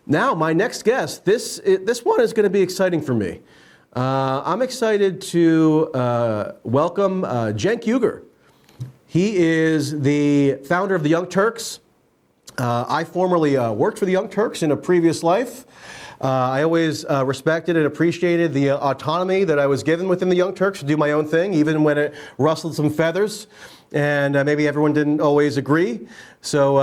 Now, my next guest, this one is going to be exciting for me. I'm excited to welcome Cenk Uygur. He is the founder of the Young Turks. I formerly worked for the Young Turks in a previous life. I always respected and appreciated the autonomy that I was given within the Young Turks to do my own thing, even when it rustled some feathers, and maybe everyone didn't always agree. So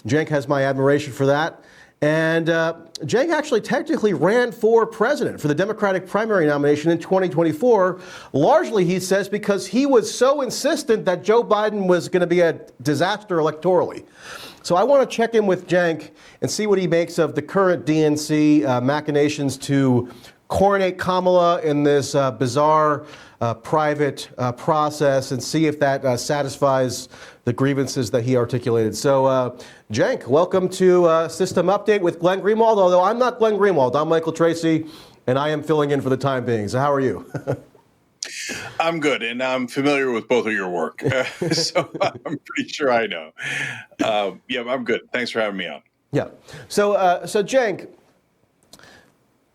Cenk has my admiration for that. And Cenk actually technically ran for president for the Democratic primary nomination in 2024, largely, he says, because he was so insistent that Joe Biden was going to be a disaster electorally. So I want to check in with Cenk and see what he makes of the current DNC machinations to coronate Kamala in this bizarre private process and see if that satisfies the grievances that he articulated. So, Cenk, welcome to System Update with Glenn Greenwald, although I'm not Glenn Greenwald. I'm Michael Tracey, and I am filling in for the time being. So how are you? I'm good, and I'm familiar with both of your work, so I'm pretty sure I know. Yeah, I'm good. Thanks for having me on. Yeah. So Cenk,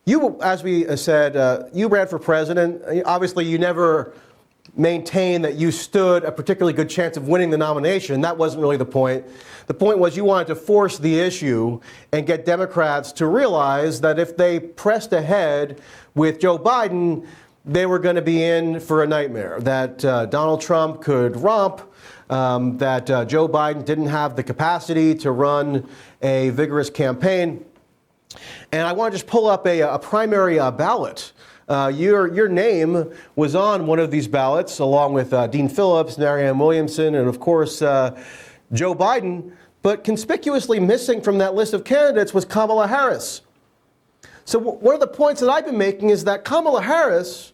you, as we said, you ran for president. Obviously, you never maintained that you stood a particularly good chance of winning the nomination. That wasn't really the point. The point was you wanted to force the issue and get Democrats to realize that if they pressed ahead with Joe Biden, they were going to be in for a nightmare, that Donald Trump could romp, that Joe Biden didn't have the capacity to run a vigorous campaign. And I want to just pull up a primary ballot. Your name was on one of these ballots, along with Dean Phillips, Marianne Williamson, and of course, Joe Biden. But conspicuously missing from that list of candidates was Kamala Harris. So one of the points that I've been making is that Kamala Harris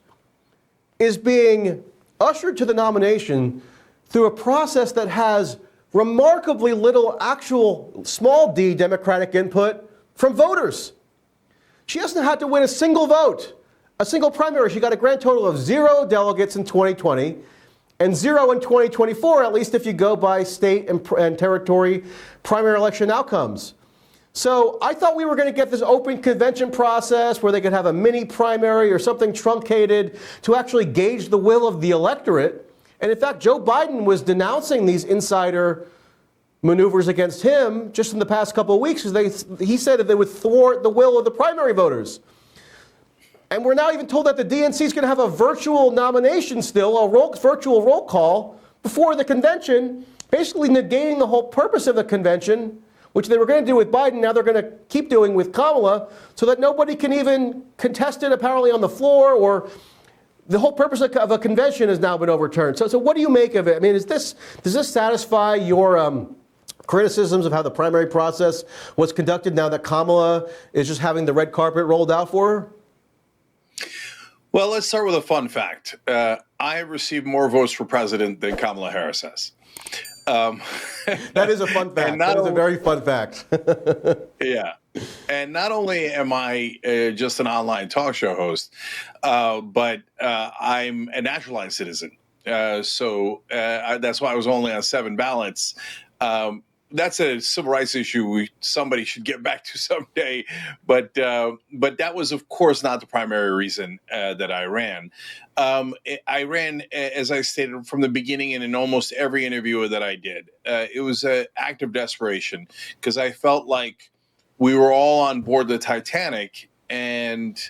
is being ushered to the nomination through a process that has remarkably little actual small d Democratic input from voters. She hasn't had to win a single vote, a single primary. She got a grand total of 0 delegates in 2020 and 0 in 2024, at least if you go by state and territory primary election outcomes. So I thought we were going to get this open convention process where they could have a mini primary or something truncated to actually gauge the will of the electorate. And in fact, Joe Biden was denouncing these insider maneuvers against him just in the past couple of weeks because he said that they would thwart the will of the primary voters. And we're now even told that the DNC is going to have a virtual nomination still, a virtual roll call before the convention, basically negating the whole purpose of the convention, which they were going to do with Biden. Now they're going to keep doing with Kamala, so that nobody can even contest it apparently on the floor, or the whole purpose of a convention has now been overturned. So what do you make of it? I mean, does this satisfy your criticisms of how the primary process was conducted now that Kamala is just having the red carpet rolled out for her? Well, let's start with a fun fact. I have received more votes for president than Kamala Harris has. That is a fun fact. That is a very fun fact. Yeah. And not only am I just an online talk show host, but I'm a naturalized citizen. So that's why I was only on 7 ballots. That's a civil rights issue somebody should get back to someday. But that was, of course, not the primary reason that I ran. I ran, as I stated from the beginning and in almost every interview that I did. It was an act of desperation because I felt like we were all on board the Titanic and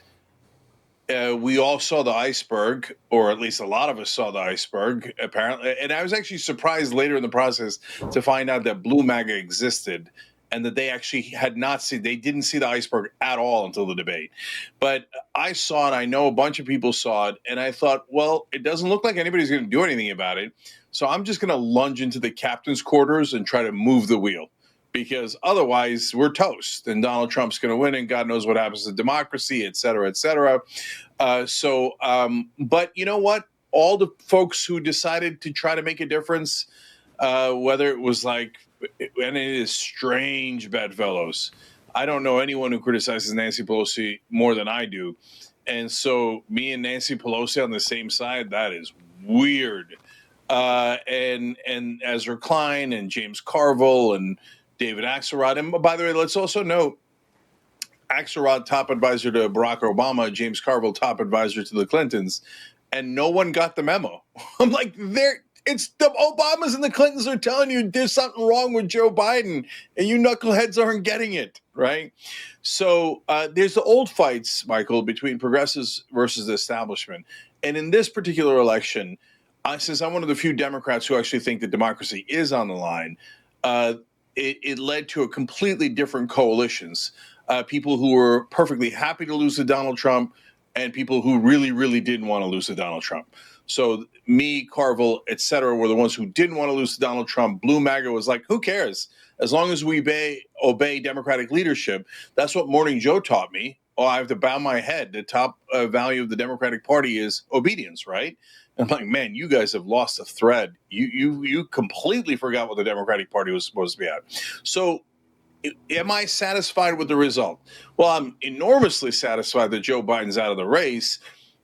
we all saw the iceberg, or at least a lot of us saw the iceberg, apparently. And I was actually surprised later in the process to find out that Blue MAGA existed and that they actually they didn't see the iceberg at all until the debate. But I saw it. I know a bunch of people saw it. And I thought, well, it doesn't look like anybody's going to do anything about it. So I'm just going to lunge into the captain's quarters and try to move the wheel. Because otherwise we're toast and Donald Trump's going to win and God knows what happens to democracy, et cetera, et cetera. But you know what? All the folks who decided to try to make a difference, whether it was and it is strange bedfellows. I don't know anyone who criticizes Nancy Pelosi more than I do. And so me and Nancy Pelosi on the same side, that is weird. And Ezra Klein and James Carville and David Axelrod. And by the way, let's also note Axelrod, top advisor to Barack Obama, James Carville, top advisor to the Clintons, and no one got the memo. I'm like, it's the Obamas and the Clintons are telling you there's something wrong with Joe Biden, and you knuckleheads aren't getting it, right? So there's the old fights, Michael, between progressives versus the establishment. And in this particular election, since I'm one of the few Democrats who actually think that democracy is on the line, it led to a completely different coalitions. People who were perfectly happy to lose to Donald Trump and people who really, really didn't want to lose to Donald Trump. So me, Carville, et cetera, were the ones who didn't want to lose to Donald Trump. Blue MAGA was like, who cares? As long as we obey Democratic leadership. That's what Morning Joe taught me. Oh, I have to bow my head. The top value of the Democratic Party is obedience, right? And I'm like, man, you guys have lost a thread. You completely forgot what the Democratic Party was supposed to be at. So am I satisfied with the result? Well, I'm enormously satisfied that Joe Biden's out of the race,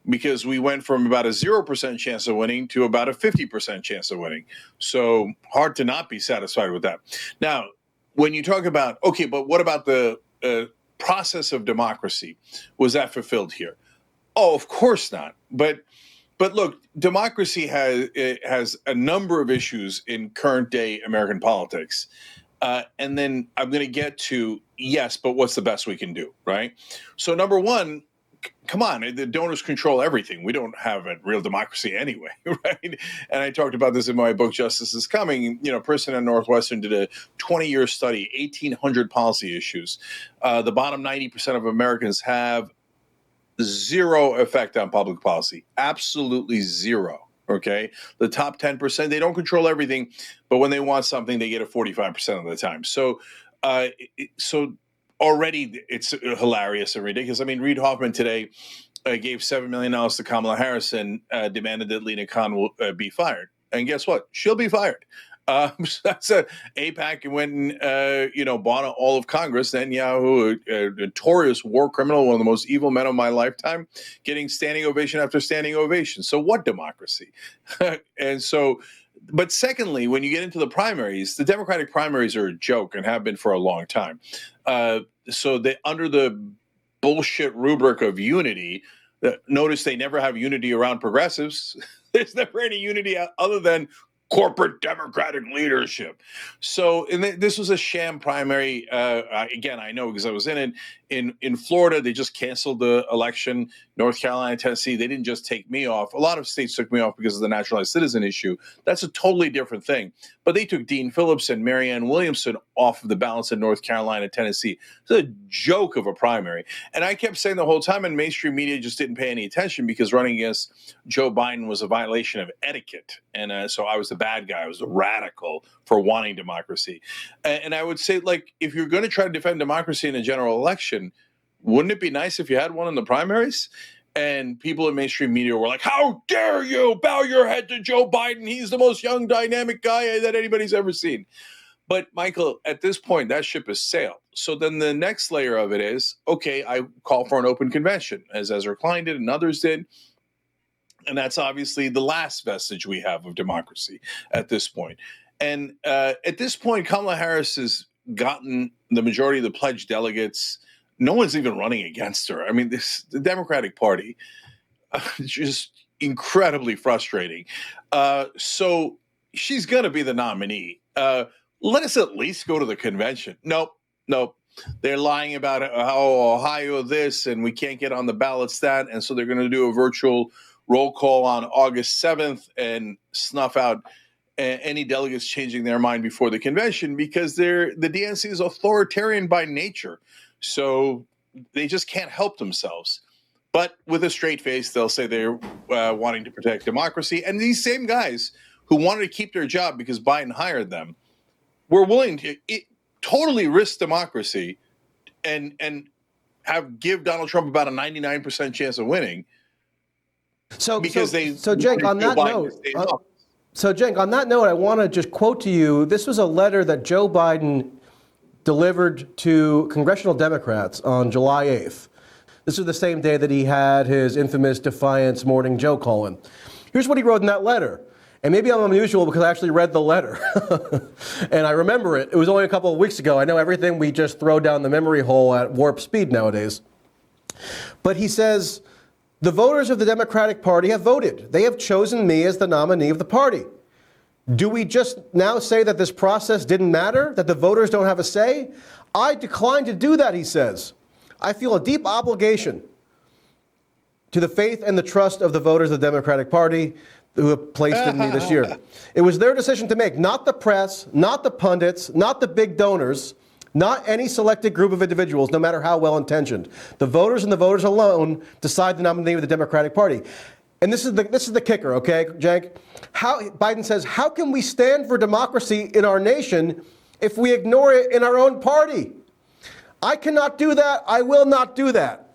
because we went from about a 0% chance of winning to about a 50% chance of winning. So hard to not be satisfied with that. Now, when you talk about, okay, but what about the process of democracy? Was that fulfilled here? Oh, of course not. But look, democracy has a number of issues in current day American politics. And then I'm going to get to, yes, but what's the best we can do, right? So number one, come on, the donors control everything. We don't have a real democracy anyway, right? And I talked about this in my book, Justice is Coming. You know, Princeton and Northwestern did a 20-year study, 1,800 policy issues. The bottom 90% of Americans have zero effect on public policy, absolutely zero. Okay. The top 10%, they don't control everything, but when they want something, they get it 45% of the time. So, already it's hilarious and ridiculous. I mean, Reid Hoffman today gave $7 million to Kamala Harris and demanded that Lena Khan will be fired. And guess what? She'll be fired. So that's AIPAC went and, bought all of Congress. Netanyahu, a notorious war criminal, one of the most evil men of my lifetime, getting standing ovation after standing ovation. So what democracy? And so, but secondly, when you get into the primaries, the Democratic primaries are a joke and have been for a long time. So they, under the bullshit rubric of unity, notice they never have unity around progressives. There's never any unity other than corporate Democratic leadership. So this was a sham primary. Again, I know because I was in it. In Florida, they just canceled the election. North Carolina, Tennessee, they didn't just take me off. A lot of states took me off because of the naturalized citizen issue. That's a totally different thing. But they took Dean Phillips and Marianne Williamson off of the balance in North Carolina, Tennessee. It's a joke of a primary. And I kept saying the whole time, and mainstream media just didn't pay any attention because running against Joe Biden was a violation of etiquette. And so I was the bad guy. I was a radical for wanting democracy. And I would say, like, if you're going to try to defend democracy in a general election, wouldn't it be nice if you had one in the primaries? And people in mainstream media were like, how dare you bow your head to Joe Biden? He's the most young, dynamic guy that anybody's ever seen. But Michael, at this point, that ship has sailed. So then the next layer of it is, okay, I call for an open convention, as Ezra Klein did and others did. And that's obviously the last vestige we have of democracy at this point. And at this point, Kamala Harris has gotten the majority of the pledged delegates. No one's even running against her. I mean, the Democratic Party is just incredibly frustrating. So she's going to be the nominee. Let us at least go to the convention. Nope. They're lying about how Ohio this and we can't get on the ballots that. And so they're going to do a virtual roll call on August 7th and snuff out any delegates changing their mind before the convention because the DNC is authoritarian by nature. So they just can't help themselves. But with a straight face, they'll say they're wanting to protect democracy. And these same guys who wanted to keep their job because Biden hired them were willing to totally risk democracy and give Donald Trump about a 99% chance of winning. Cenk, on that note, I want to just quote to you, this was a letter that Joe Biden delivered to congressional Democrats on July 8th. This was the same day that he had his infamous Defiance Morning Joe call-in. Here's what he wrote in that letter. And maybe I'm unusual because I actually read the letter. And I remember it. It was only a couple of weeks ago. I know everything we just throw down the memory hole at warp speed nowadays. But he says, the voters of the Democratic Party have voted. They have chosen me as the nominee of the party. Do we just now say that this process didn't matter, that the voters don't have a say? I decline to do that, he says. I feel a deep obligation to the faith and the trust of the voters of the Democratic Party who have placed in me this year. It was their decision to make, not the press, not the pundits, not the big donors, not any selected group of individuals, no matter how well-intentioned. The voters and the voters alone decide the nominee of the Democratic Party. And this is the kicker, okay, Cenk? Biden says, how can we stand for democracy in our nation if we ignore it in our own party? I cannot do that. I will not do that.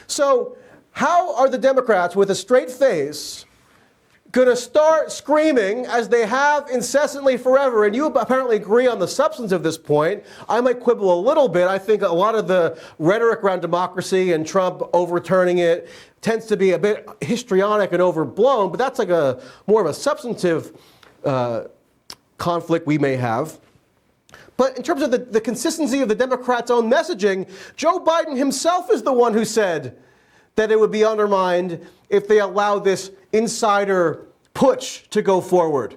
So how are the Democrats with a straight face going to start screaming, as they have incessantly forever? And you apparently agree on the substance of this point. I might quibble a little bit. I think a lot of the rhetoric around democracy and Trump overturning it tends to be a bit histrionic and overblown, but that's like a more of a substantive conflict we may have. But in terms of the consistency of the Democrats' own messaging, Joe Biden himself is the one who said that it would be undermined if they allow this insider putsch to go forward.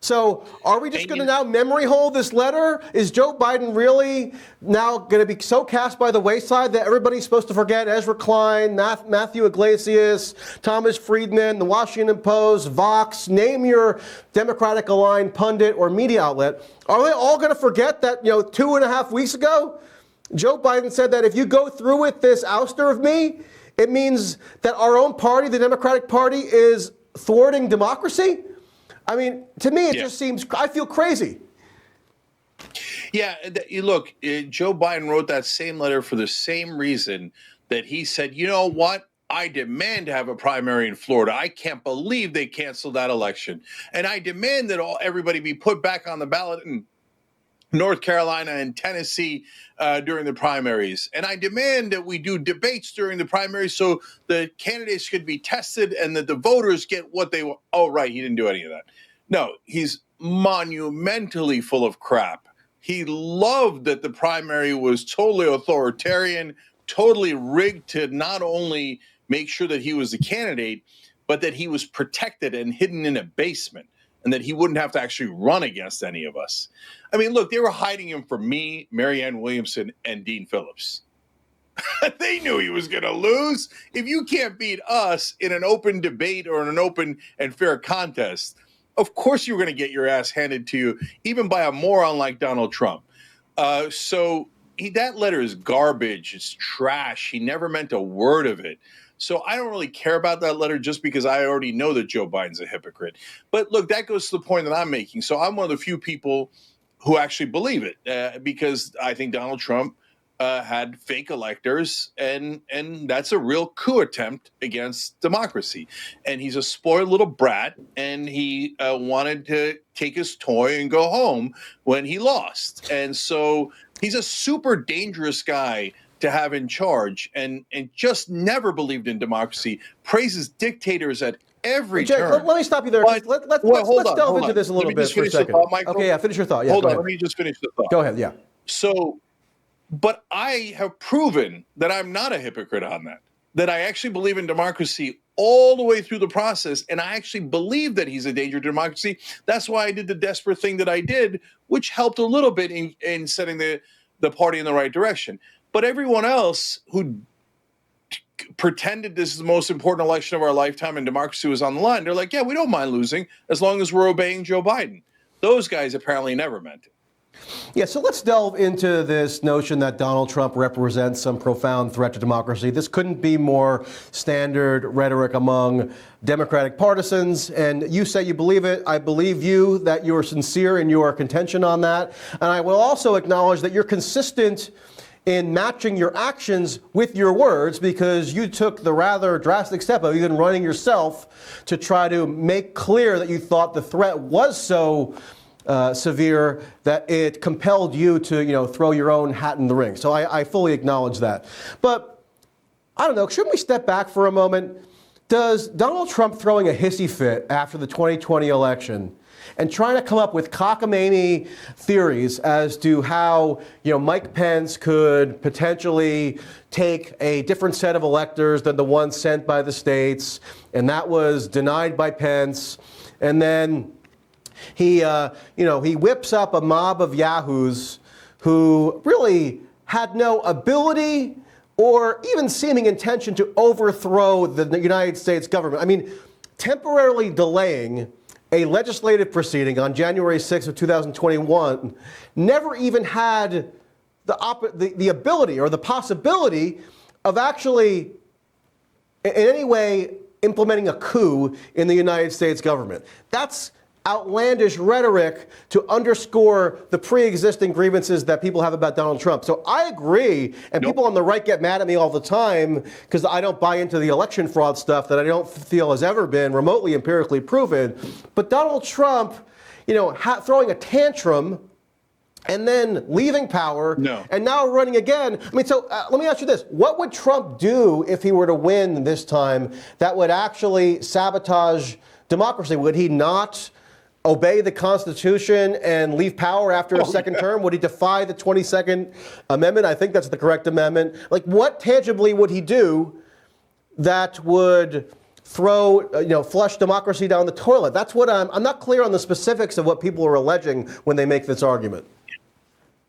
So are we just going to now memory hole this letter? Is Joe Biden really now going to be so cast by the wayside that everybody's supposed to forget Ezra Klein, Matthew Iglesias, Thomas Friedman, the Washington Post, Vox, name your Democratic-aligned pundit or media outlet? Are they all going to forget that, 2.5 weeks ago, Joe Biden said that if you go through with this ouster of me, it means that our own party, the Democratic Party, is thwarting democracy? I mean, to me, it just seems, I feel crazy. Yeah, look, Joe Biden wrote that same letter for the same reason that he said, you know what? I demand to have a primary in Florida. I can't believe they canceled that election. And I demand that everybody be put back on the ballot in North Carolina and Tennessee during the primaries. And I demand that we do debates during the primaries so the candidates could be tested and that the voters get what they want. Oh, right. He didn't do any of that. No, he's monumentally full of crap. He loved that the primary was totally authoritarian, totally rigged to not only make sure that he was the candidate, but that he was protected and hidden in a basement, and that he wouldn't have to actually run against any of us. I mean, look, they were hiding him from me, Marianne Williamson, and Dean Phillips. They knew he was going to lose. If you can't beat us in an open debate or in an open and fair contest, of course you're going to get your ass handed to you, even by a moron like Donald Trump. That letter is garbage. It's trash. He never meant a word of it. So I don't really care about that letter just because I already know that Joe Biden's a hypocrite. But look, that goes to the point that I'm making. So I'm one of the few people who actually believe it because I think Donald Trump had fake electors, and that's a real coup attempt against democracy. And he's a spoiled little brat, and he wanted to take his toy and go home when he lost. And so he's a super dangerous guy to have in charge, and just never believed in democracy, praises dictators at every turn. Let me stop you there. Let's delve into this a little bit for a second. Okay, yeah, finish your thought. Yeah, hold on, let me just finish the thought. Go ahead, yeah. So, but I have proven that I'm not a hypocrite on that I actually believe in democracy all the way through the process, and I actually believe that he's a danger to democracy. That's why I did the desperate thing that I did, which helped a little bit in setting the party in the right direction. But everyone else who pretended this is the most important election of our lifetime and democracy was on the line, they're like, yeah, we don't mind losing as long as we're obeying Joe Biden. Those guys apparently never meant it. Yeah, so let's delve into this notion that Donald Trump represents some profound threat to democracy. This couldn't be more standard rhetoric among Democratic partisans, and you say you believe it. I believe you, that you're sincere in your contention on that. And I will also acknowledge that you're consistent in matching your actions with your words, because you took the rather drastic step of even running yourself to try to make clear that you thought the threat was so severe that it compelled you to, throw your own hat in the ring. So I fully acknowledge that. But I don't know, shouldn't we step back for a moment? does Donald Trump throwing a hissy fit after the 2020 election and trying to come up with cockamamie theories as to how, Mike Pence could potentially take a different set of electors than the ones sent by the states, and that was denied by Pence, and then he whips up a mob of yahoos who really had no ability or even seeming intention to overthrow the United States government. I mean, temporarily delaying a legislative proceeding on January 6th of 2021 never even had the ability or the possibility of actually in any way implementing a coup in the United States government. That's outlandish rhetoric to underscore the pre-existing grievances that people have about Donald Trump. So I agree, and people on the right get mad at me all the time because I don't buy into the election fraud stuff that I don't feel has ever been remotely empirically proven. But Donald Trump, throwing a tantrum and then leaving power and now running again. I mean, so let me ask you this. What would Trump do if he were to win this time that would actually sabotage democracy? Would he not obey the Constitution and leave power after a second term? Would he defy the 22nd Amendment? I think that's the correct amendment. Like, what tangibly would he do that would flush democracy down the toilet? That's what I'm not clear on the specifics of what people are alleging when they make this argument.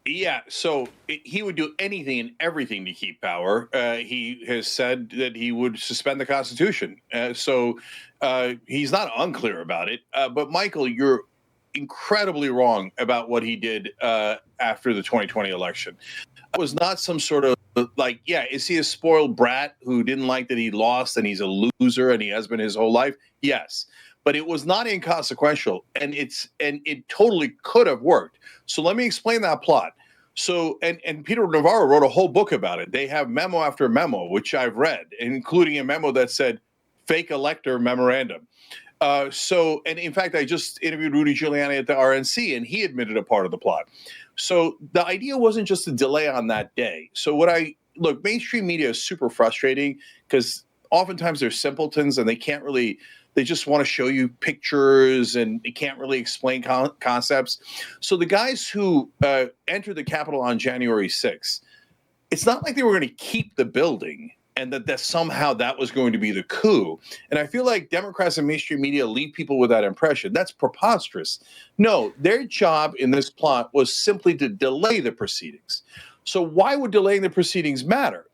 Yeah, so he would do anything and everything to keep power. He has said that he would suspend the Constitution. So he's not unclear about it. But Michael, you're incredibly wrong about what he did after the 2020 election. It was not some sort of is he a spoiled brat who didn't like that he lost and he's a loser and he has been his whole life? Yes. But it was not inconsequential, and it totally could have worked. So let me explain that plot. So, and Peter Navarro wrote a whole book about it. They have memo after memo, which I've read, including a memo that said fake elector memorandum. And in fact, I just interviewed Rudy Giuliani at the RNC, and he admitted a part of the plot. So the idea wasn't just a delay on that day. So mainstream media is super frustrating because oftentimes they're simpletons and they just want to show you pictures and they can't really explain concepts. So the guys who entered the Capitol on January 6th, it's not like they were going to keep the building and that somehow that was going to be the coup. And I feel like Democrats and mainstream media leave people with that impression. That's preposterous. No, their job in this plot was simply to delay the proceedings. So why would delaying the proceedings matter?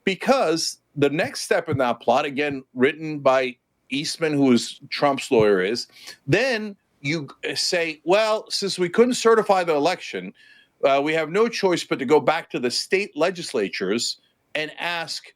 Because the next step in that plot, again, written by Eastman, who is Trump's lawyer, is then you say, well, since we couldn't certify the election, we have no choice but to go back to the state legislatures and ask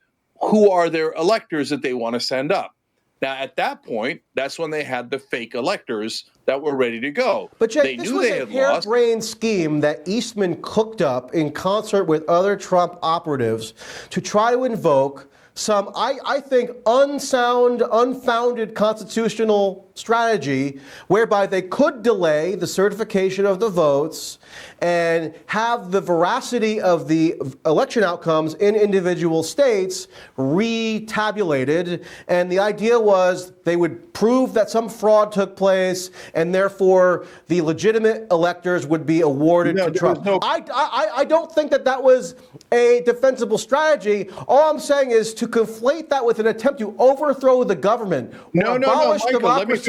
who are their electors that they want to send up. Now, at that point, that's when they had the fake electors that were ready to go. But Jake, this was a harebrained scheme that Eastman cooked up in concert with other Trump operatives to try to invoke some, I think, unfounded constitutional strategy whereby they could delay the certification of the votes and have the veracity of the election outcomes in individual states retabulated. And the idea was they would prove that some fraud took place and therefore the legitimate electors would be awarded to Trump. I don't think that was a defensible strategy. All I'm saying is to conflate that with an attempt to overthrow the government or abolish democracy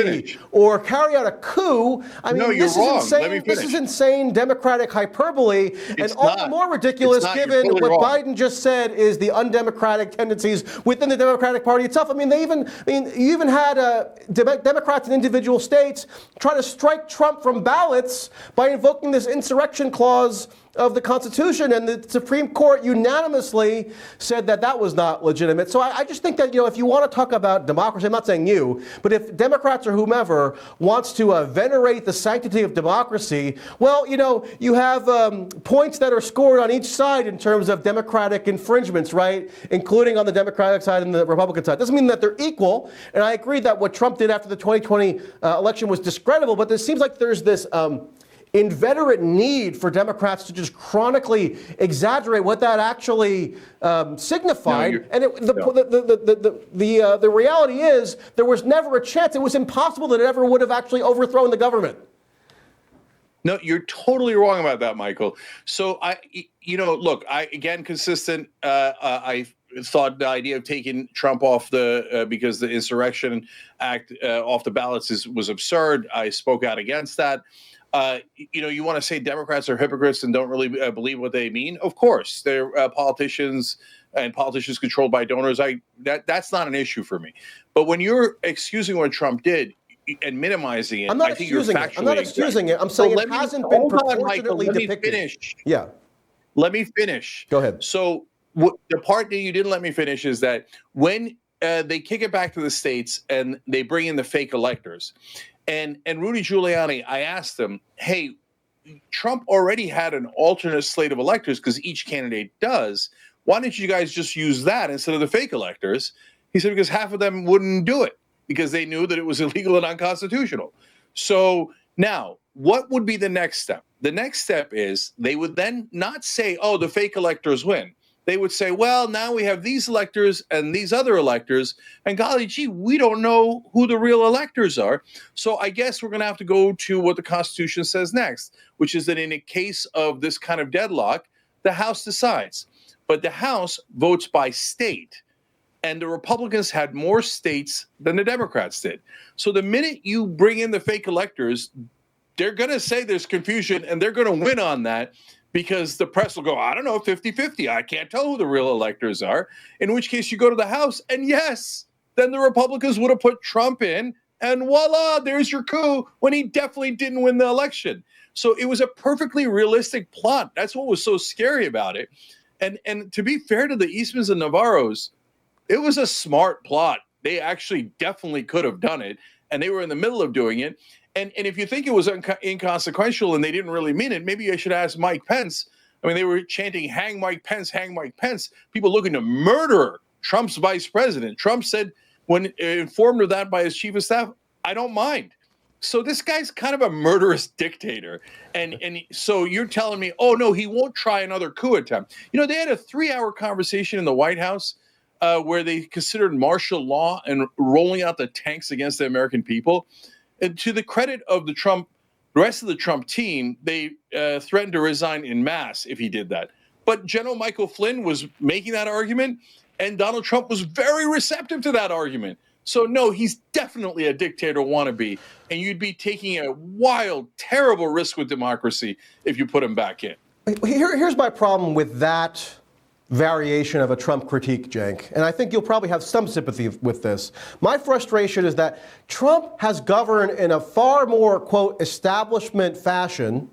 or carry out a coup. I mean, this is insane. This is insane democratic hyperbole, and all the more ridiculous given what Biden just said is the undemocratic tendencies within the Democratic Party itself. I mean, you even had Democrats in individual states try to strike Trump from ballots by invoking this insurrection clause of the Constitution, and the Supreme Court unanimously said that was not legitimate. So I just think that, if you want to talk about democracy, I'm not saying you, but if Democrats or whomever wants to venerate the sanctity of democracy, well, you have points that are scored on each side in terms of democratic infringements, right? Including on the Democratic side and the Republican side. Doesn't mean that they're equal, and I agree that what Trump did after the 2020 election was discreditable, but it seems like there's this inveterate need for Democrats to just chronically exaggerate what that actually signified. The reality is there was never a chance. It was impossible that it ever would have actually overthrown the government. No, you're totally wrong about that, Michael. So look, again, consistent. I thought the idea of taking Trump off because the Insurrection Act off the ballots was absurd. I spoke out against that. You want to say Democrats are hypocrites and don't really believe what they mean? Of course, they're politicians and politicians controlled by donors. That's not an issue for me. But when you're excusing what Trump did and minimizing it, I think you're factually I'm not excusing it. I'm saying it hasn't been proportionately depicted. Let me finish. Go ahead. So the part that you didn't let me finish is that when they kick it back to the states and they bring in the fake electors, and Rudy Giuliani, I asked him, hey, Trump already had an alternate slate of electors because each candidate does. Why don't you guys just use that instead of the fake electors? He said, because half of them wouldn't do it because they knew that it was illegal and unconstitutional. So now, what would be the next step? The next step is they would then not say, oh, the fake electors win. They would say, well, now we have these electors and these other electors, and golly gee, we don't know who the real electors are. So I guess we're going to have to go to what the Constitution says next, which is that in a case of this kind of deadlock, the House decides. But the House votes by state. And the Republicans had more states than the Democrats did. So the minute you bring in the fake electors, they're going to say there's confusion, and they're going to win on that because the press will go, I don't know, 50-50. I can't tell who the real electors are. In which case you go to the House, and yes, then the Republicans would have put Trump in, and voila, there's your coup when he definitely didn't win the election. So it was a perfectly realistic plot. That's what was so scary about it. And to be fair to the Eastmans and Navarros, it was a smart plot. They actually definitely could have done it, and they were in the middle of doing it. And if you think it was inconsequential and they didn't really mean it, maybe I should ask Mike Pence. I mean, they were chanting, hang Mike Pence, hang Mike Pence. People looking to murder Trump's vice president. Trump said, when informed of that by his chief of staff, I don't mind. So this guy's kind of a murderous dictator. And so you're telling me, oh, no, he won't try another coup attempt. You know, they had a 3-hour conversation in the White House where they considered martial law and rolling out the tanks against the American people. And to the credit of the rest of the Trump team, they threatened to resign en masse if he did that. But General Michael Flynn was making that argument, and Donald Trump was very receptive to that argument. So, no, he's definitely a dictator wannabe, and you'd be taking a wild, terrible risk with democracy if you put him back in. Here's my problem with that variation of a Trump critique, Cenk, and I think you'll probably have some sympathy with this. My frustration is that Trump has governed in a far more, quote, establishment fashion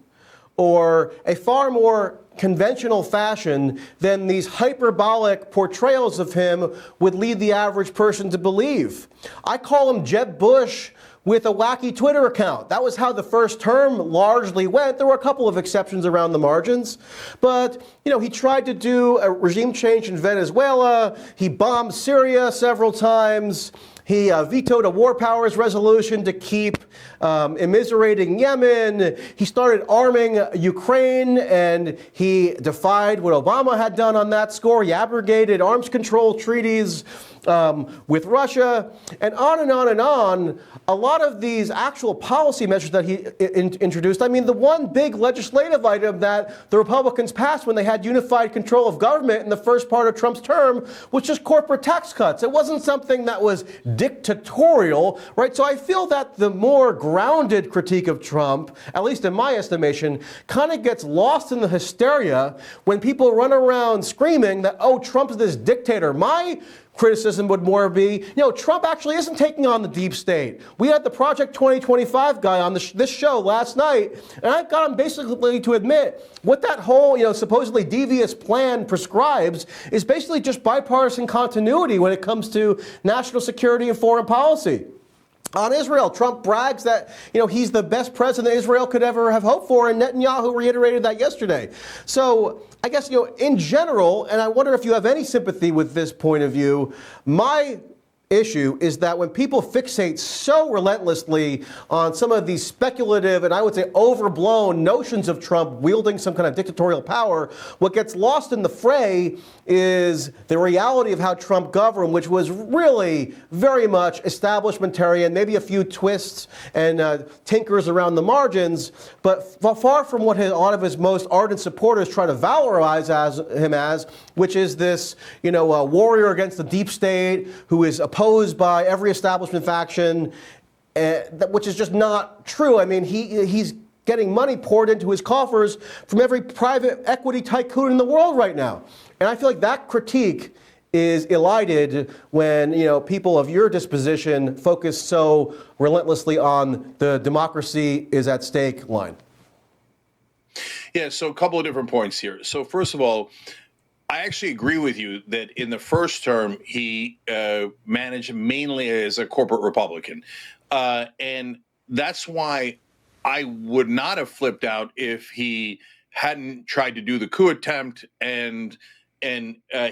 or a far more conventional fashion than these hyperbolic portrayals of him would lead the average person to believe. I call him Jeb Bush with a wacky Twitter account. That was how the first term largely went. There were a couple of exceptions around the margins. But, you know, he tried to do a regime change in Venezuela. He bombed Syria several times. He vetoed a war powers resolution to keep immiserating Yemen. He started arming Ukraine, and he defied what Obama had done on that score. He abrogated arms control treaties with Russia, and on and on and on. A lot of these actual policy measures that he introduced, I mean, the one big legislative item that the Republicans passed when they had unified control of government in the first part of Trump's term was just corporate tax cuts. It wasn't something that was dictatorial, right? So I feel that the more grounded critique of Trump, at least in my estimation, kind of gets lost in the hysteria when people run around screaming that, oh, Trump's this dictator. My criticism would more be, you know, Trump actually isn't taking on the deep state. We had the Project 2025 guy on this show last night, and I got him basically to admit what that whole, you know, supposedly devious plan prescribes is basically just bipartisan continuity when it comes to national security and foreign policy. On Israel, Trump brags that, you know, he's the best president Israel could ever have hoped for, and Netanyahu reiterated that yesterday. So I guess, you know, in general, and I wonder if you have any sympathy with this point of view, my issue is that when people fixate so relentlessly on some of these speculative and I would say overblown notions of Trump wielding some kind of dictatorial power, what gets lost in the fray is the reality of how Trump governed, which was really very much establishmentarian, maybe a few twists and tinkers around the margins, but far from what a lot of his most ardent supporters try to valorize him as, which is this, warrior against the deep state who is opposed by every establishment faction, which is just not true. I mean, he's getting money poured into his coffers from every private equity tycoon in the world right now. And I feel like that critique is elided when, people of your disposition focus so relentlessly on the democracy is at stake line. Yeah, so a couple of different points here. So first of all, I actually agree with you that in the first term, he managed mainly as a corporate Republican. And that's why I would not have flipped out if he hadn't tried to do the coup attempt and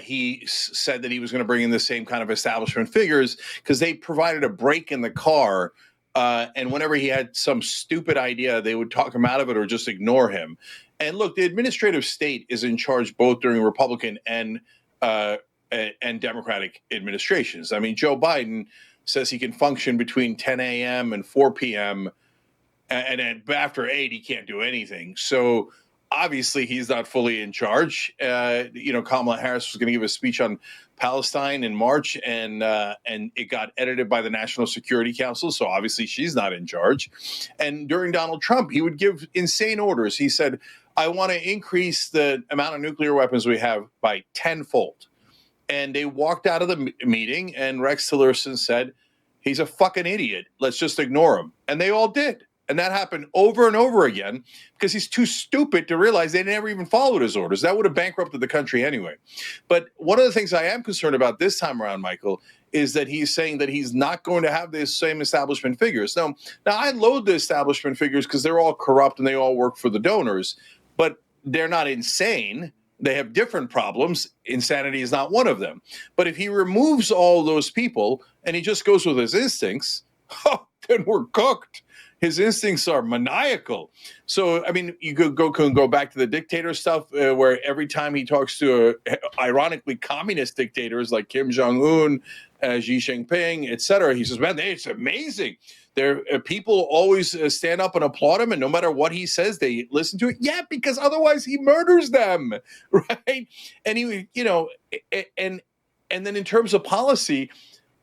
he said that he was going to bring in the same kind of establishment figures because they provided a break in the car. And whenever he had some stupid idea, they would talk him out of it or just ignore him. And look, the administrative state is in charge both during Republican and Democratic administrations. I mean, Joe Biden says he can function between 10 a.m. and 4 p.m. And then after 8, he can't do anything. So obviously, he's not fully in charge. Kamala Harris was going to give a speech on Palestine in March, and it got edited by the National Security Council. So obviously, she's not in charge. And during Donald Trump, he would give insane orders. He said, I want to increase the amount of nuclear weapons we have by tenfold. And they walked out of the meeting, and Rex Tillerson said, he's a fucking idiot. Let's just ignore him. And they all did. And that happened over and over again because he's too stupid to realize they never even followed his orders. That would have bankrupted the country anyway. But one of the things I am concerned about this time around, Michael, is that he's saying that he's not going to have the same establishment figures. Now I loathe the establishment figures because they're all corrupt and they all work for the donors, but they're not insane. They have different problems. Insanity is not one of them. But if he removes all those people and he just goes with his instincts, then we're cooked. His instincts are maniacal. So, I mean, you can go back to the dictator stuff where every time he talks to, ironically, communist dictators like Kim Jong-un, Xi Jinping, et cetera, he says, man, it's amazing. People always stand up and applaud him, and no matter what he says, they listen to it. Yeah, because otherwise he murders them, right? And and then in terms of policy,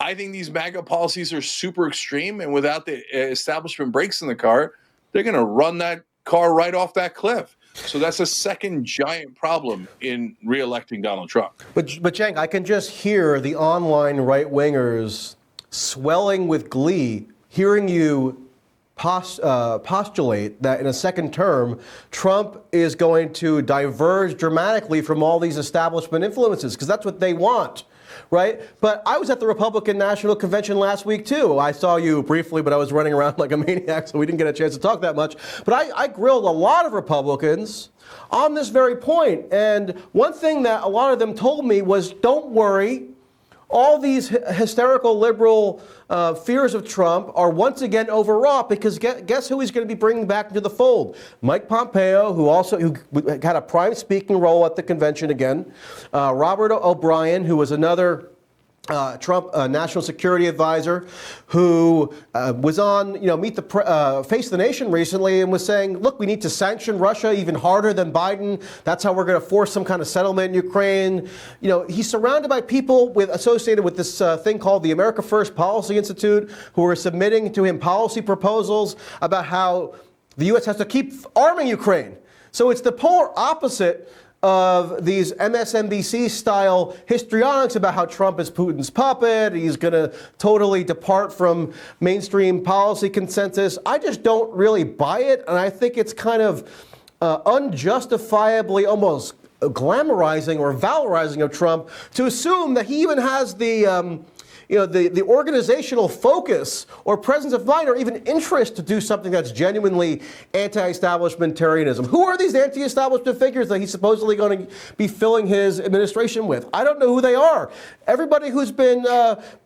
I think these MAGA policies are super extreme, and without the establishment brakes in the car, they're going to run that car right off that cliff. So that's a second giant problem in reelecting Donald Trump. But Cenk, I can just hear the online right-wingers swelling with glee hearing you postulate that in a second term, Trump is going to diverge dramatically from all these establishment influences, because that's what they want. Right? But I was at the Republican National Convention last week, too. I saw you briefly, but I was running around like a maniac, so we didn't get a chance to talk that much. But I grilled a lot of Republicans on this very point. And one thing that a lot of them told me was, don't worry. All these hysterical liberal fears of Trump are once again overwrought, because guess who he's going to be bringing back into the fold? Mike Pompeo, who had a prime speaking role at the convention again. Robert O'Brien, who was another Trump national security advisor, who was on Face the Nation recently and was saying, look, we need to sanction Russia even harder than Biden. That's how we're going to force some kind of settlement in Ukraine. He's surrounded by people associated with this thing called the America First Policy Institute, who are submitting to him policy proposals about how the U.S. has to keep arming Ukraine. So it's the polar opposite of these MSNBC-style histrionics about how Trump is Putin's puppet, he's going to totally depart from mainstream policy consensus. I just don't really buy it, and I think it's kind of unjustifiably almost glamorizing or valorizing of Trump to assume that he even has the the organizational focus or presence of mind or even interest to do something that's genuinely anti-establishmentarianism. Who are these anti-establishment figures that he's supposedly going to be filling his administration with? I don't know who they are. Everybody who's been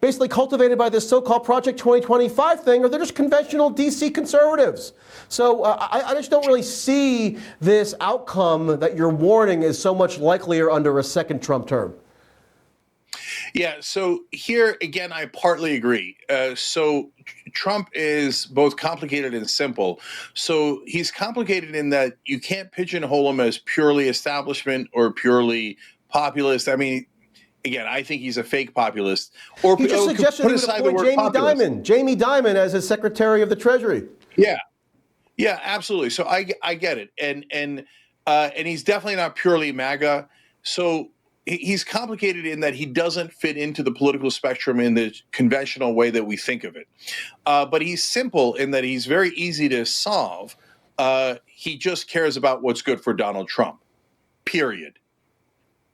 basically cultivated by this so-called Project 2025 thing, or they're just conventional DC conservatives. So I just don't really see this outcome that you're warning is so much likelier under a second Trump term. Yeah, so here again, I partly agree. So Trump is both complicated and simple. So he's complicated in that you can't pigeonhole him as purely establishment or purely populist. I mean, again, I think he's a fake populist. Or he just suggested he would appoint Jamie Dimon as his Secretary of the Treasury. Yeah, absolutely. So I get it, and he's definitely not purely MAGA. So he's complicated in that he doesn't fit into the political spectrum in the conventional way that we think of it. But he's simple in that he's very easy to solve. He just cares about what's good for Donald Trump. Period.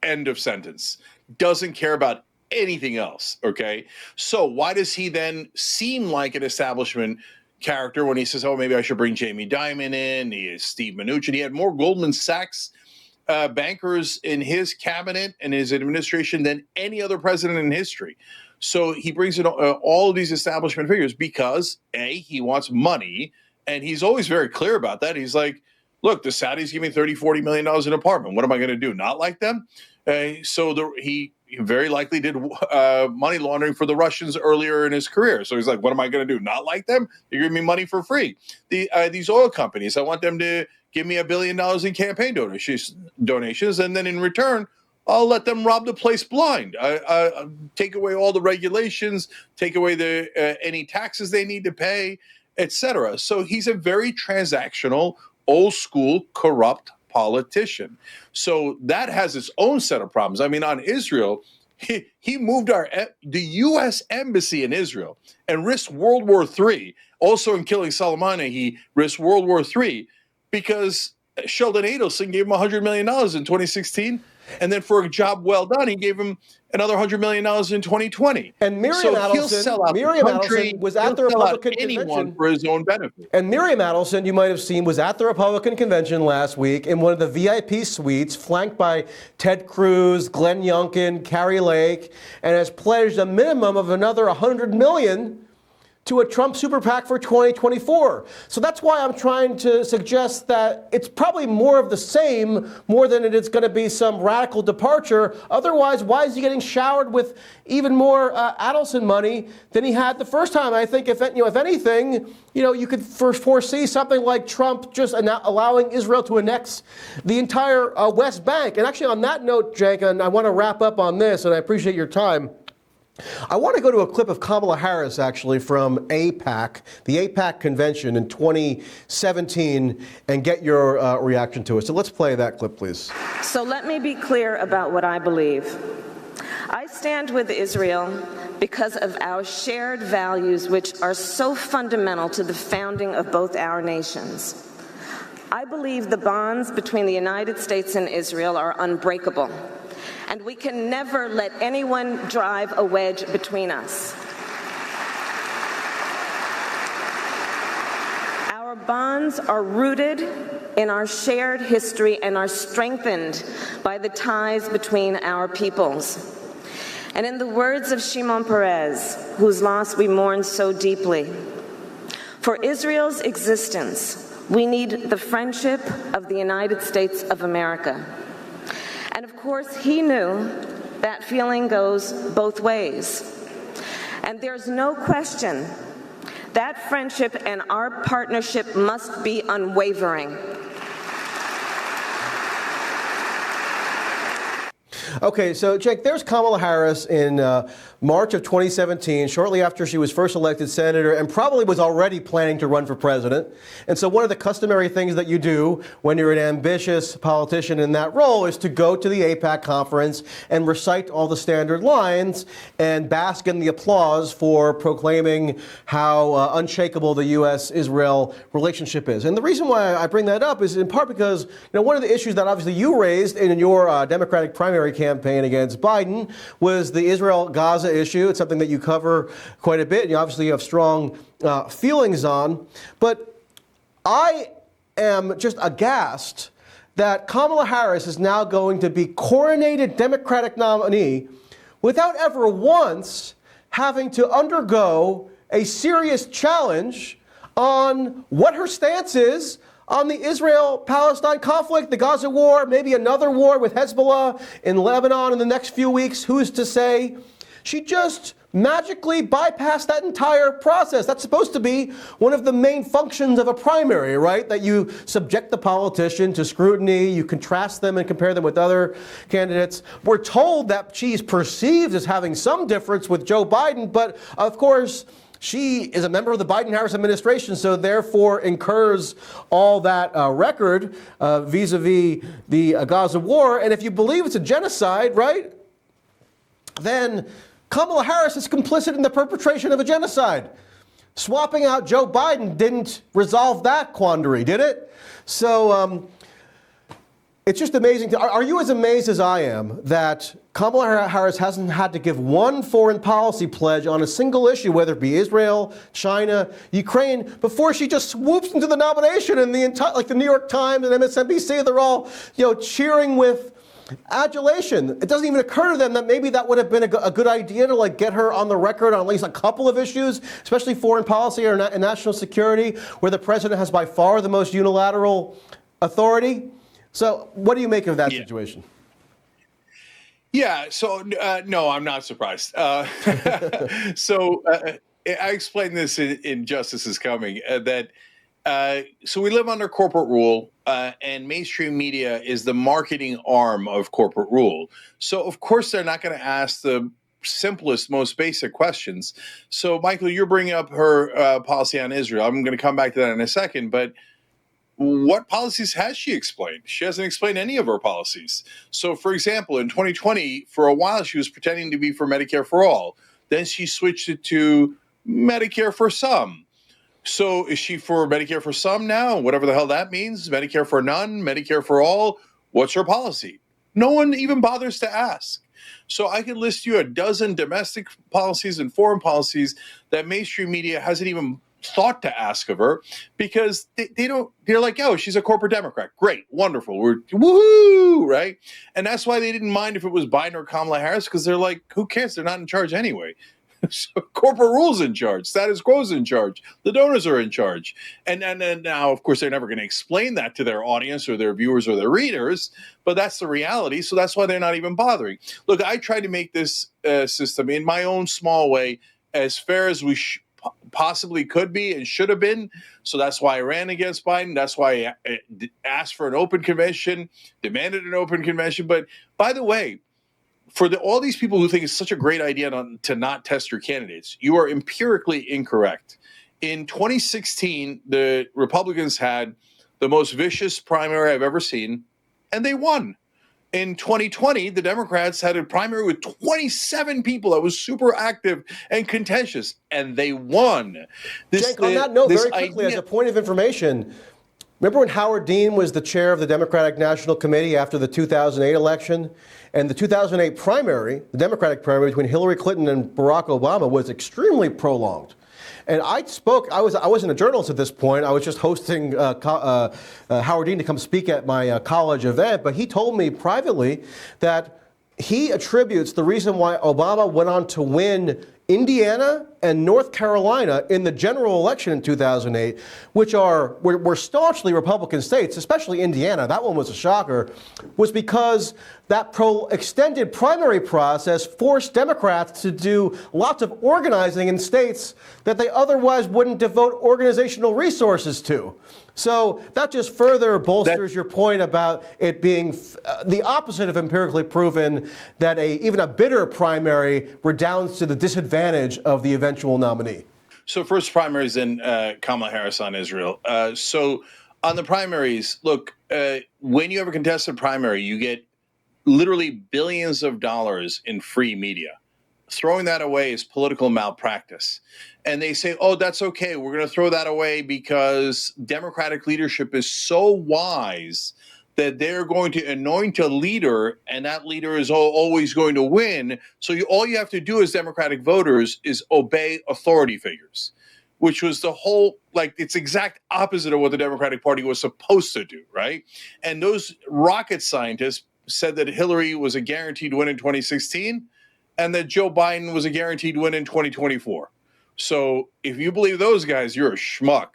End of sentence. Doesn't care about anything else. Okay. So why does he then seem like an establishment character when he says, "Oh, maybe I should bring Jamie Dimon in"? He is Steve Mnuchin. He had more Goldman Sachs bankers in his cabinet and his administration than any other president in history. So he brings in all of these establishment figures because he wants money, and he's always very clear about that. He's like, "Look, the Saudis give me $30-40 million an apartment. What am I going to do? Not like them?" He very likely did money laundering for the Russians earlier in his career. So he's like, "What am I going to do? Not like them? They're giving me money for free. These oil companies, I want them to give me $1 billion in campaign donations, and then in return, I'll let them rob the place blind. I take away all the regulations, take away any taxes they need to pay, etc." So he's a very transactional, old school, corrupt politician. So that has its own set of problems. I mean, on Israel, he moved the U.S. embassy in Israel and risked World War III. Also in killing Soleimani, he risked World War III because Sheldon Adelson gave him $100 million in 2016. And then for a job well done, he gave him another $100 million in 2020. And Miriam Adelson was at the Republican convention for his own benefit. And Miriam Adelson, you might have seen, was at the Republican convention last week in one of the VIP suites, flanked by Ted Cruz, Glenn Youngkin, Kari Lake, and has pledged a minimum of another $100 million to a Trump super PAC for 2024. So that's why I'm trying to suggest that it's probably more of the same, more than it is going to be some radical departure. Otherwise, why is he getting showered with even more Adelson money than he had the first time? I think if anything, you could foresee something like Trump just allowing Israel to annex the entire West Bank. And actually, on that note, Cenk, and I want to wrap up on this, and I appreciate your time. I want to go to a clip of Kamala Harris, actually, from AIPAC, the AIPAC convention in 2017, and get your reaction to it. So let's play that clip, please. So let me be clear about what I believe. I stand with Israel because of our shared values, which are so fundamental to the founding of both our nations. I believe the bonds between the United States and Israel are unbreakable, and we can never let anyone drive a wedge between us. Our bonds are rooted in our shared history and are strengthened by the ties between our peoples. And in the words of Shimon Peres, whose loss we mourn so deeply, for Israel's existence, we need the friendship of the United States of America. And of course, he knew that feeling goes both ways. And there's no question that friendship and our partnership must be unwavering. Okay, so Cenk, there's Kamala Harris in March of 2017, shortly after she was first elected senator, and probably was already planning to run for president. And so one of the customary things that you do when you're an ambitious politician in that role is to go to the AIPAC conference and recite all the standard lines and bask in the applause for proclaiming how unshakable the U.S.-Israel relationship is. And the reason why I bring that up is in part because one of the issues that obviously you raised in your Democratic primary campaign against Biden was the Israel-Gaza issue. It's something that you cover quite a bit, and you obviously have strong feelings on. But I am just aghast that Kamala Harris is now going to be coronated Democratic nominee without ever once having to undergo a serious challenge on what her stance is on the Israel-Palestine conflict, the Gaza war, maybe another war with Hezbollah in Lebanon in the next few weeks. Who's to say? She just magically bypassed that entire process. That's supposed to be one of the main functions of a primary, right? That you subject the politician to scrutiny, you contrast them and compare them with other candidates. We're told that she's perceived as having some difference with Joe Biden, but of course, she is a member of the Biden-Harris administration, so therefore incurs all that record vis-a-vis the Gaza war. And if you believe it's a genocide, right, then Kamala Harris is complicit in the perpetration of a genocide. Swapping out Joe Biden didn't resolve that quandary, did it? So it's just amazing. Are you as amazed as I am that Kamala Harris hasn't had to give one foreign policy pledge on a single issue, whether it be Israel, China, Ukraine, before she just swoops into the nomination, and the entire, like the New York Times and MSNBC, they're all, cheering with adulation. It doesn't even occur to them that maybe that would have been a good idea to get her on the record on at least a couple of issues, especially foreign policy or national security, where the president has by far the most unilateral authority. So what do you make of that situation? Yeah, so no, I'm not surprised. So I explained this in Justice is Coming, that so we live under corporate rule, and mainstream media is the marketing arm of corporate rule. So of course they're not going to ask the simplest, most basic questions. So Michael, you're bringing up her policy on Israel. I'm going to come back to that in a second, but what policies has she explained? She hasn't explained any of her policies. So, for example, in 2020, for a while, she was pretending to be for Medicare for all. Then she switched it to Medicare for some. So is she for Medicare for some now? Whatever the hell that means. Medicare for none, Medicare for all. What's her policy? No one even bothers to ask. So I could list you a dozen domestic policies and foreign policies that mainstream media hasn't even thought to ask of her, because they don't, they're like, oh, she's a corporate Democrat. Great, wonderful, we're woohoo, right? And that's why they didn't mind if it was Biden or Kamala Harris, because they're like, who cares? They're not in charge anyway. So corporate rule's in charge, status quo's in charge, the donors are in charge. And then now, of course, they're never going to explain that to their audience or their viewers or their readers, but that's the reality. So that's why they're not even bothering. Look, I tried to make this system in my own small way as fair as we possibly could be and should have been. So that's why I ran against Biden. That's why I asked for an open convention, demanded an open convention. But by the way, for all these people who think it's such a great idea to not test your candidates, you are empirically incorrect. In 2016, the Republicans had the most vicious primary I've ever seen, and they won. In 2020, the Democrats had a primary with 27 people that was super active and contentious, and they won. Cenk, on that note, very quickly, as a point of information, remember when Howard Dean was the chair of the Democratic National Committee after the 2008 election? And the 2008 primary, the Democratic primary between Hillary Clinton and Barack Obama, was extremely prolonged. And I wasn't a journalist at this point. I was just hosting Howard Dean to come speak at my college event. But he told me privately that he attributes the reason why Obama went on to win Indiana and North Carolina in the general election in 2008, which were staunchly Republican states, especially Indiana, that one was a shocker, was because that extended primary process forced Democrats to do lots of organizing in states that they otherwise wouldn't devote organizational resources to. So that just further bolsters your point about it being the opposite of empirically proven, that even a bitter primary redounds to the disadvantage of the eventual nominee. So first primaries in Kamala Harris on Israel. So on the primaries, look, when you have a contested primary, you get literally billions of dollars in free media. Throwing that away is political malpractice. And they say, oh, that's okay. We're going to throw that away because Democratic leadership is so wise that they're going to anoint a leader, and that leader is always going to win. So all you have to do as Democratic voters is obey authority figures, which was the whole, like, it's exact opposite of what the Democratic Party was supposed to do, right? And those rocket scientists said that Hillary was a guaranteed win in 2016 and that Joe Biden was a guaranteed win in 2024. So if you believe those guys, you're a schmuck.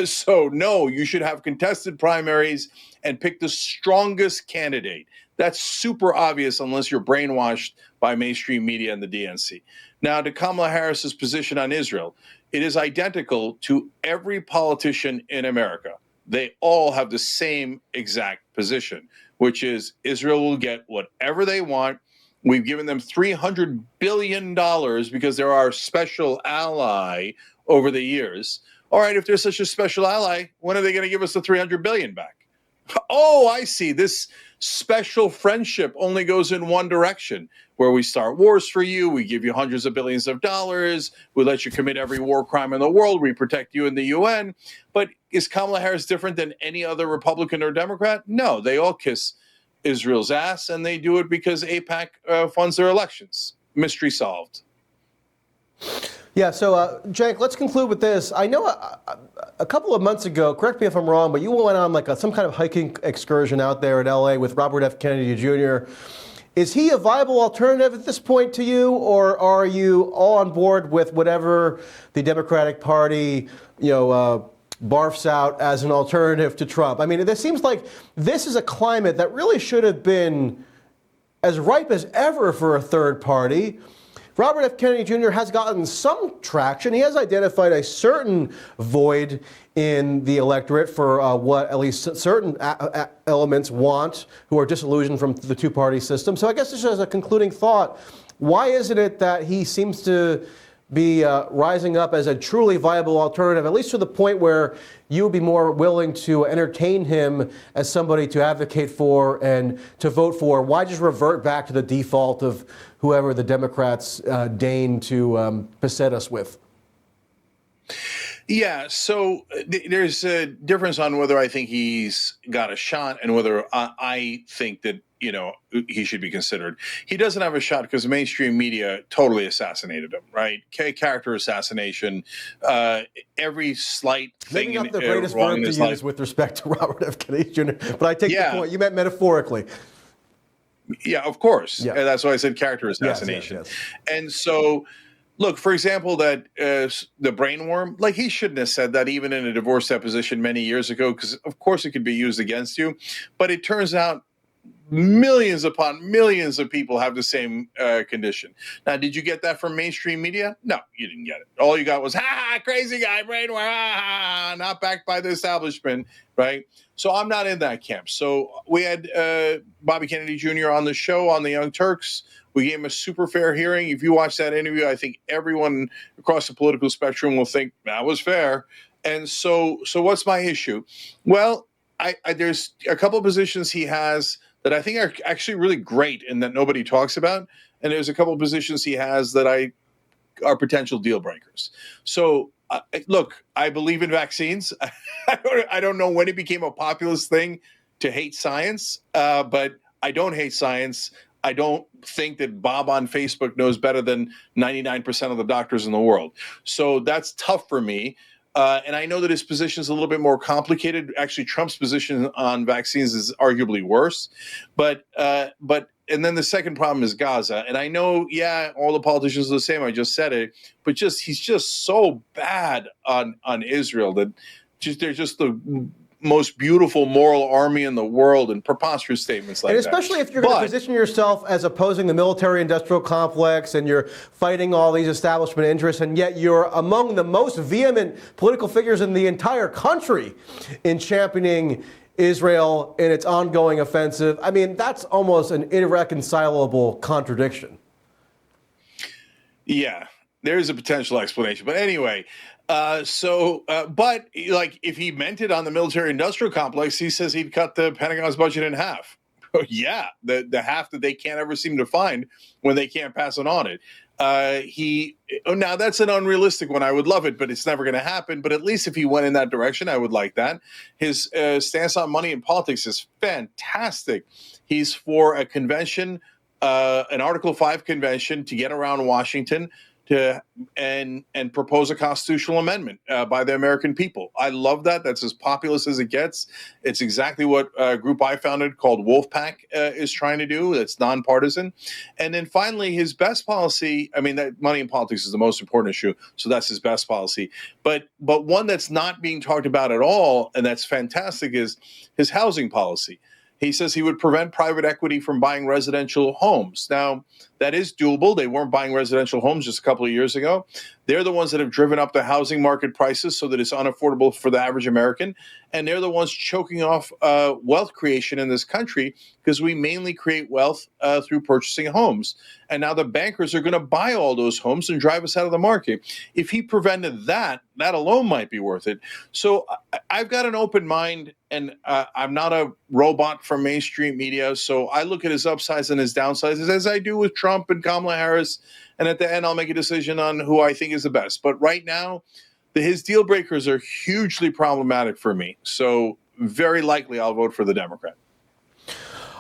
So no, you should have contested primaries and pick the strongest candidate. That's super obvious unless you're brainwashed by mainstream media and the DNC. Now, to Kamala Harris's position on Israel, it is identical to every politician in America. They all have the same exact position, which is Israel will get whatever they want. We've given them $300 billion because they're our special ally over the years. All right, if they're such a special ally, when are they going to give us the $300 billion back? Oh, I see. This special friendship only goes in one direction, where we start wars for you, we give you hundreds of billions of dollars, we let you commit every war crime in the world, we protect you in the UN. But is Kamala Harris different than any other Republican or Democrat? No, they all kiss Israel's ass, and they do it because AIPAC funds their elections. Mystery solved. Yeah, so Cenk, let's conclude with this. I know a couple of months ago, correct me if I'm wrong, but you went on like some kind of hiking excursion out there in LA with Robert F. Kennedy Jr. Is he a viable alternative at this point to you, or are you all on board with whatever the Democratic Party, barfs out as an alternative to Trump? I mean, it seems like this is a climate that really should have been as ripe as ever for a third party. Robert F. Kennedy Jr. has gotten some traction. He has identified a certain void in the electorate for what at least certain elements want, who are disillusioned from the two-party system. So I guess just as a concluding thought, why isn't it that he seems to be rising up as a truly viable alternative, at least to the point where you would be more willing to entertain him as somebody to advocate for and to vote for? Why just revert back to the default of whoever the Democrats deign to beset us with? Yeah, so there's a difference on whether I think he's got a shot and whether I think that, he should be considered. He doesn't have a shot because mainstream media totally assassinated him, right? Character assassination, every slight thing. Maybe not the greatest verb to use with respect to Robert F. Kennedy Jr., but I take the point. You meant metaphorically. Yeah, of course. Yeah. And that's why I said character assassination. Yes. And so, look, for example, that the brain worm, like he shouldn't have said that even in a divorce deposition many years ago, because of course it could be used against you. But it turns out millions upon millions of people have the same condition. Now, did you get that from mainstream media? No, you didn't get it. All you got was, crazy guy, brain worm, not backed by the establishment, right? So I'm not in that camp. So we had Bobby Kennedy Jr. on the show on the Young Turks. We gave him a super fair hearing. If you watch that interview, I think everyone across the political spectrum will think that was fair. And so what's my issue? Well, there's a couple of positions he has that I think are actually really great and that nobody talks about. And there's a couple of positions he has that are potential deal breakers. So look, I believe in vaccines. I don't know when it became a populist thing to hate science, but I don't hate science. I don't think that Bob on Facebook knows better than 99% of the doctors in the world. So that's tough for me. And I know that his position is a little bit more complicated. Actually, Trump's position on vaccines is arguably worse. But and then the second problem is Gaza. And I know, all the politicians are the same. I just said it. But he's just so bad on Israel that they're just the most beautiful moral army in the world, and preposterous statements like that. And especially if you're going to position yourself as opposing the military-industrial complex and you're fighting all these establishment interests, and yet you're among the most vehement political figures in the entire country in championing Israel in its ongoing offensive. I mean, that's almost an irreconcilable contradiction. Yeah, there is a potential explanation. But anyway, but like if he meant it on the military industrial complex, he says he'd cut the Pentagon's budget in half, Yeah, the half that they can't ever seem to find when they can't pass an audit. Now that's an unrealistic one. I would love it, but it's never going to happen. But at least if he went in that direction, I would like that. His stance on money in politics is fantastic. He's for a convention, an Article 5 convention to get around Washington and propose a constitutional amendment by the American people. I love that. That's as populist as it gets. It's exactly what a group I founded called Wolfpack is trying to do. It's nonpartisan. And then finally, his best policy, I mean, that money in politics is the most important issue, so that's his best policy. But one that's not being talked about at all, and that's fantastic, is his housing policy. He says he would prevent private equity from buying residential homes. Now, that is doable. They weren't buying residential homes just a couple of years ago. They're the ones that have driven up the housing market prices so that it's unaffordable for the average American. And they're the ones choking off wealth creation in this country because we mainly create wealth through purchasing homes. And now the bankers are going to buy all those homes and drive us out of the market. If he prevented that, that alone might be worth it. So I've got an open mind, and I'm not a robot from mainstream media. So I look at his upsides and his downsides as I do with Trump and Kamala Harris. And at the end, I'll make a decision on who I think is the best. But right now, his deal breakers are hugely problematic for me. So very likely I'll vote for the Democrat.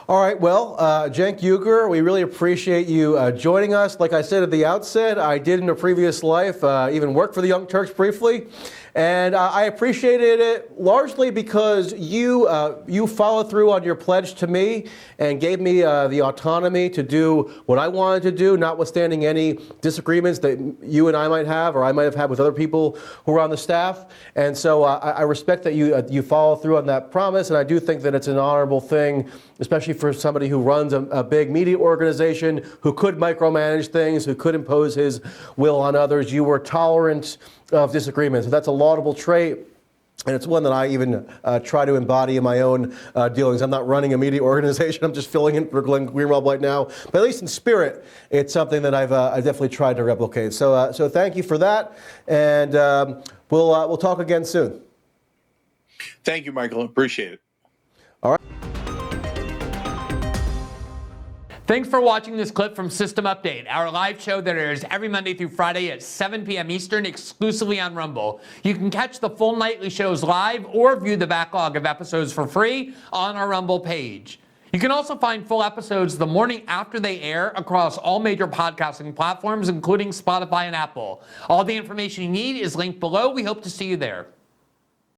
All right, well, Cenk Uygur, we really appreciate you joining us. Like I said at the outset, I did in a previous life even work for the Young Turks briefly. And I appreciated it largely because you followed through on your pledge to me and gave me the autonomy to do what I wanted to do, notwithstanding any disagreements that you and I might have or I might have had with other people who were on the staff. And so I respect that you follow through on that promise, and I do think that it's an honorable thing, especially for somebody who runs a big media organization, who could micromanage things, who could impose his will on others. You were tolerant of disagreements. So that's a laudable trait, and it's one that I even try to embody in my own dealings. I'm not running a media organization. I'm just filling in for Glenn Greenwald right now. But at least in spirit, it's something that I've definitely tried to replicate. So thank you for that, and we'll talk again soon. Thank you, Michael. Appreciate it. All right. Thanks for watching this clip from System Update, our live show that airs every Monday through Friday at 7 p.m. Eastern exclusively on Rumble. You can catch the full nightly shows live or view the backlog of episodes for free on our Rumble page. You can also find full episodes the morning after they air across all major podcasting platforms, including Spotify and Apple. All the information you need is linked below. We hope to see you there.